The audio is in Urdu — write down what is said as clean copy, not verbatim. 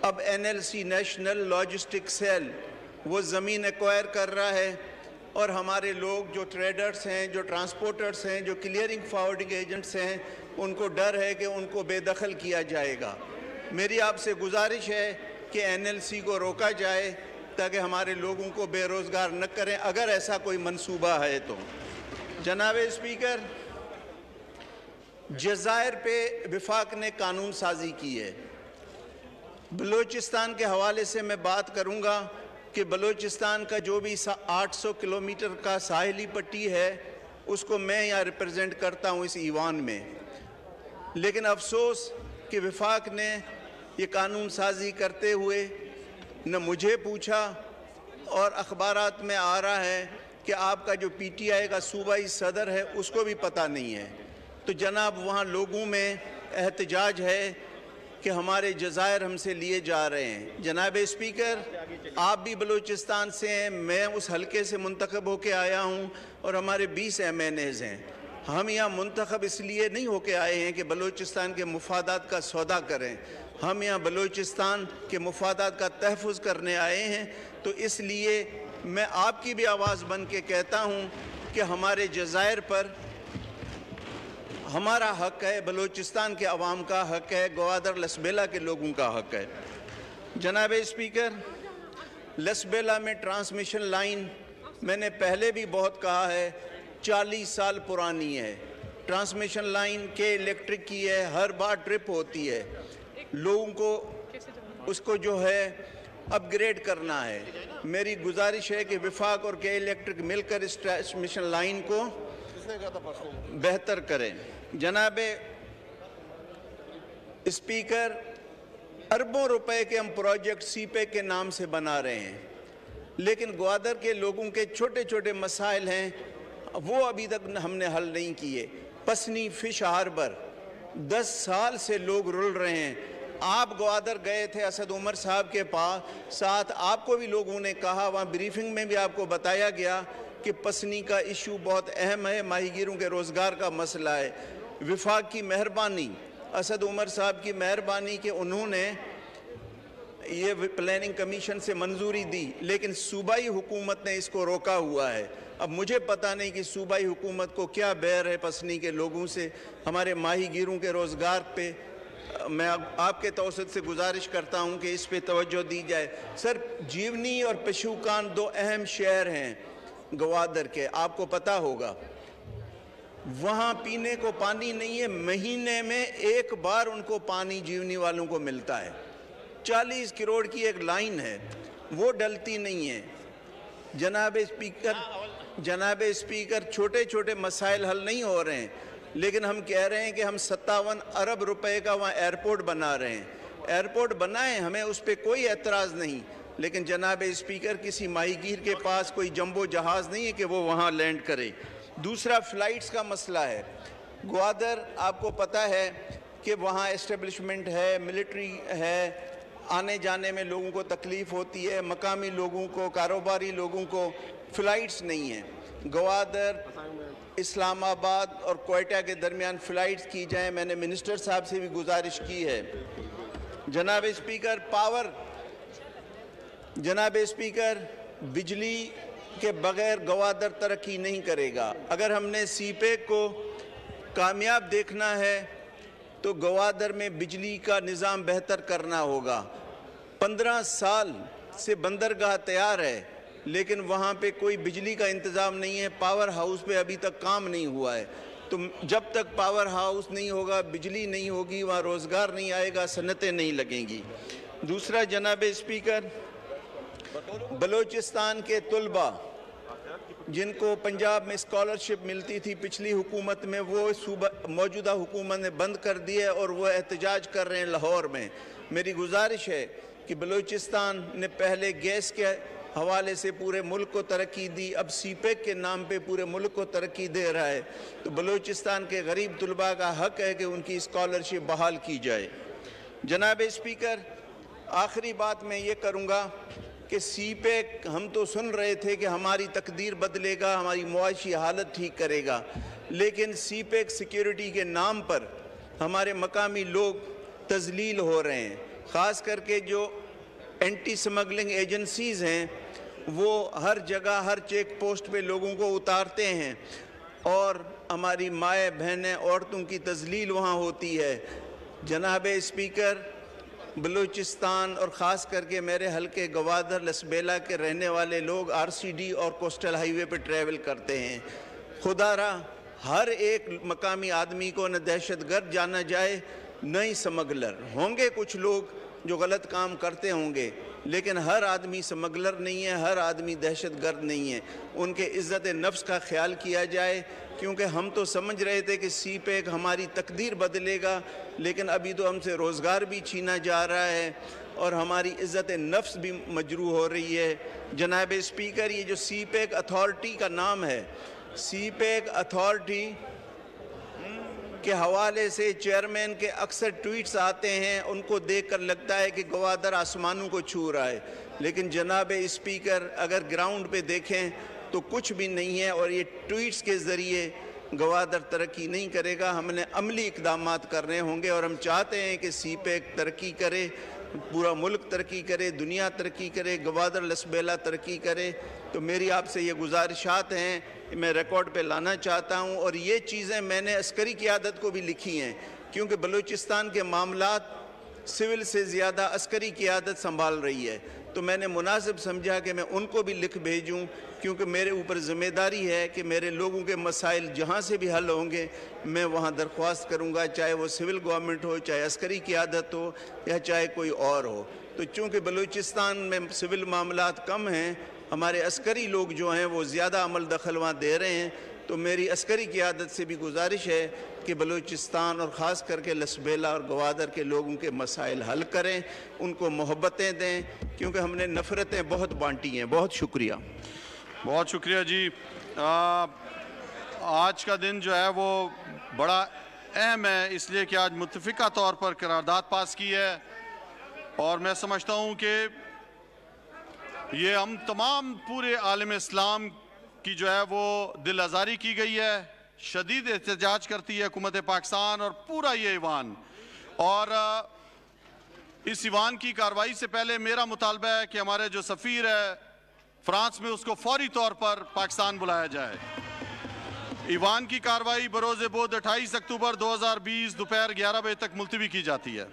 اب NLC نیشنل لاجسٹک سیل وہ زمین ایکوائر کر رہا ہے، اور ہمارے لوگ جو ٹریڈرز ہیں، جو ٹرانسپورٹرز ہیں، جو کلیئرنگ فارورڈنگ ایجنٹس ہیں، ان کو ڈر ہے کہ ان کو بے دخل کیا جائے گا۔ میری آپ سے گزارش ہے کہ NLC کو روکا جائے تاکہ ہمارے لوگوں کو بے روزگار نہ کریں، اگر ایسا کوئی منصوبہ ہے تو۔ جناب اسپیکر، جزائر پہ وفاق نے قانون سازی کی ہے۔ بلوچستان کے حوالے سے میں بات کروں گا کہ بلوچستان کا جو بھی 800 کلومیٹر کا ساحلی پٹی ہے، اس کو میں یہاں ریپرزینٹ کرتا ہوں اس ایوان میں، لیکن افسوس کہ وفاق نے یہ قانون سازی کرتے ہوئے نہ مجھے پوچھا، اور اخبارات میں آ رہا ہے کہ آپ کا جو PTI کا صوبائی صدر ہے اس کو بھی پتہ نہیں ہے۔ تو جناب وہاں لوگوں میں احتجاج ہے کہ ہمارے جزائر ہم سے لیے جا رہے ہیں۔ جناب اسپیکر، آپ بھی بلوچستان سے ہیں، میں اس حلقے سے منتخب ہو کے آیا ہوں، اور ہمارے 20 MNAs ہیں۔ ہم یہاں منتخب اس لیے نہیں ہو کے آئے ہیں کہ بلوچستان کے مفادات کا سودا کریں، ہم یہاں بلوچستان کے مفادات کا تحفظ کرنے آئے ہیں۔ تو اس لیے میں آپ کی بھی آواز بن کے کہتا ہوں کہ ہمارے جزائر پر ہمارا حق ہے، بلوچستان کے عوام کا حق ہے، گوادر لسبیلا کے لوگوں کا حق ہے۔ جناب اسپیکر، لسبیلا میں ٹرانسمیشن لائن میں نے پہلے بھی بہت کہا ہے، 40 سال پرانی ہے۔ ٹرانسمیشن لائن کے الیکٹرک کی ہے، ہر بار ٹرپ ہوتی ہے، لوگوں کو اس کو جو ہے اپ گریڈ کرنا ہے۔ میری گزارش ہے کہ وفاق اور کے الیکٹرک مل کر اس ٹرانسمیشن لائن کو بہتر کریں۔ جناب اسپیکر، اربوں روپے کے ہم پروجیکٹ CPEC کے نام سے بنا رہے ہیں، لیکن گوادر کے لوگوں کے چھوٹے چھوٹے مسائل ہیں، وہ ابھی تک ہم نے حل نہیں کیے۔ پسنی فش ہاربر 10 سال سے لوگ رل رہے ہیں۔ آپ گوادر گئے تھے اسد عمر صاحب کے ساتھ، آپ کو بھی لوگوں نے کہا، وہاں بریفنگ میں بھی آپ کو بتایا گیا کہ پسنی کا ایشو بہت اہم ہے، ماہی گیروں کے روزگار کا مسئلہ ہے۔ وفاق کی مہربانی، اسد عمر صاحب کی مہربانی کہ انہوں نے یہ پلاننگ کمیشن سے منظوری دی، لیکن صوبائی حکومت نے اس کو روکا ہوا ہے۔ اب مجھے پتہ نہیں کہ صوبائی حکومت کو کیا بیر ہے پسنی کے لوگوں سے، ہمارے ماہی گیروں کے روزگار پہ۔ میں آپ کے توسط سے گزارش کرتا ہوں کہ اس پہ توجہ دی جائے۔ سر، جیونی اور پشوکان 2 اہم شہر ہیں گوادر کے، آپ کو پتہ ہوگا۔ وہاں پینے کو پانی نہیں ہے، مہینے میں 1 بار ان کو پانی جیونی والوں کو ملتا ہے۔ 40 کروڑ کی ایک لائن ہے، وہ ڈلتی نہیں ہے۔ جناب اسپیکر، چھوٹے چھوٹے مسائل حل نہیں ہو رہے ہیں، لیکن ہم کہہ رہے ہیں کہ ہم 57 ارب روپے کا وہاں ایئرپورٹ بنا رہے ہیں۔ ایئرپورٹ بنائیں، ہمیں اس پہ کوئی اعتراض نہیں، لیکن جناب اسپیکر کسی ماہی گیر کے پاس کوئی جمبو جہاز نہیں ہے کہ وہ وہاں لینڈ کرے۔ دوسرا فلائٹس کا مسئلہ ہے۔ گوادر آپ کو پتہ ہے کہ وہاں اسٹیبلشمنٹ ہے، ملٹری ہے، آنے جانے میں لوگوں کو تکلیف ہوتی ہے، مقامی لوگوں کو، کاروباری لوگوں کو فلائٹس نہیں ہیں۔ گوادر، اسلام آباد اور کوئٹہ کے درمیان فلائٹس کی جائیں، میں نے منسٹر صاحب سے بھی گزارش کی ہے۔ جناب اسپیکر، بجلی کے بغیر گوادر ترقی نہیں کرے گا۔ اگر ہم نے CPEC کو کامیاب دیکھنا ہے تو گوادر میں بجلی کا نظام بہتر کرنا ہوگا۔ 15 سال سے بندرگاہ تیار ہے، لیکن وہاں پہ کوئی بجلی کا انتظام نہیں ہے، پاور ہاؤس پہ ابھی تک کام نہیں ہوا ہے۔ تو جب تک پاور ہاؤس نہیں ہوگا، بجلی نہیں ہوگی، وہاں روزگار نہیں آئے گا، صنعتیں نہیں لگیں گی۔ دوسرا جناب اسپیکر، بلوچستان کے طلباء جن کو پنجاب میں اسکالرشپ ملتی تھی پچھلی حکومت میں، وہ موجودہ حکومت نے بند کر دی ہے اور وہ احتجاج کر رہے ہیں لاہور میں۔ میری گزارش ہے کہ بلوچستان نے پہلے گیس کے حوالے سے پورے ملک کو ترقی دی، اب CPEC کے نام پہ پورے ملک کو ترقی دے رہا ہے، تو بلوچستان کے غریب طلباء کا حق ہے کہ ان کی اسکالرشپ بحال کی جائے۔ جناب اسپیکر، آخری بات میں یہ کروں گا کہ CPEC ہم تو سن رہے تھے کہ ہماری تقدیر بدلے گا، ہماری معاشی حالت ٹھیک کرے گا، لیکن CPEC سیکیورٹی کے نام پر ہمارے مقامی لوگ تذلیل ہو رہے ہیں۔ خاص کر کے جو اینٹی سمگلنگ ایجنسیز ہیں وہ ہر جگہ ہر چیک پوسٹ پہ لوگوں کو اتارتے ہیں اور ہماری مائیں بہنیں عورتوں کی تذلیل وہاں ہوتی ہے۔ جناب اسپیکر، بلوچستان اور خاص کر کے میرے حلقے گوادر لسبیلا کے رہنے والے لوگ RCD اور کوسٹل ہائی وے پہ ٹریول کرتے ہیں۔ خدا را ہر ایک مقامی آدمی کو نہ دہشت گرد جانا جائے نہ ہی سمگلر۔ ہوں گے کچھ لوگ جو غلط کام کرتے ہوں گے، لیکن ہر آدمی سمگلر نہیں ہے، ہر آدمی دہشت گرد نہیں ہے۔ ان کے عزت نفس کا خیال کیا جائے، کیونکہ ہم تو سمجھ رہے تھے کہ سی پیک ہماری تقدیر بدلے گا، لیکن ابھی تو ہم سے روزگار بھی چھینا جا رہا ہے اور ہماری عزت نفس بھی مجروح ہو رہی ہے۔ جناب اسپیکر، یہ جو سی پیک اتھارٹی کا نام ہے، سی پیک اتھارٹی کے حوالے سے چیئرمین کے اکثر ٹویٹس آتے ہیں، ان کو دیکھ کر لگتا ہے کہ گوادر آسمانوں کو چھو رہا ہے، لیکن جناب اسپیکر اگر گراؤنڈ پہ دیکھیں تو کچھ بھی نہیں ہے، اور یہ ٹویٹس کے ذریعے گوادر ترقی نہیں کرے گا۔ ہم نے عملی اقدامات کرنے ہوں گے اور ہم چاہتے ہیں کہ سی پیک ترقی کرے، پورا ملک ترقی کرے، دنیا ترقی کرے، گوادر لسبیلا ترقی کرے۔ تو میری آپ سے یہ گزارشات ہیں، میں ریکارڈ پہ لانا چاہتا ہوں، اور یہ چیزیں میں نے عسکری قیادت کو بھی لکھی ہیں، کیونکہ بلوچستان کے معاملات سول سے زیادہ عسکری قیادت سنبھال رہی ہے، تو میں نے مناسب سمجھا کہ میں ان کو بھی لکھ بھیجوں، کیونکہ میرے اوپر ذمہ داری ہے کہ میرے لوگوں کے مسائل جہاں سے بھی حل ہوں گے میں وہاں درخواست کروں گا، چاہے وہ سول گورنمنٹ ہو، چاہے عسکری قیادت ہو، یا چاہے کوئی اور ہو۔ تو چونکہ بلوچستان میں سول معاملات کم ہیں، ہمارے عسکری لوگ جو ہیں وہ زیادہ عمل دخل وہاں دے رہے ہیں، تو میری عسکری قیادت سے بھی گزارش ہے کہ بلوچستان اور خاص کر کے لسبیلا اور گوادر کے لوگوں کے مسائل حل کریں، ان کو محبتیں دیں، کیونکہ ہم نے نفرتیں بہت بانٹی ہیں۔ بہت شکریہ۔ بہت شکریہ جی۔ آج کا دن جو ہے وہ بڑا اہم ہے، اس لیے کہ آج متفقہ طور پر قرارداد پاس کی ہے، اور میں سمجھتا ہوں کہ یہ ہم تمام پورے عالم اسلام کی جو ہے وہ دل آزاری کی گئی ہے، شدید احتجاج کرتی ہے حکومت پاکستان اور پورا یہ ایوان، اور اس ایوان کی کارروائی سے پہلے میرا مطالبہ ہے کہ ہمارے جو سفیر ہے فرانس میں، اس کو فوری طور پر پاکستان بلایا جائے۔ ایوان کی کارروائی بروز بود 28 اکتوبر 2020 دوپہر 11 بجے تک ملتوی کی جاتی ہے۔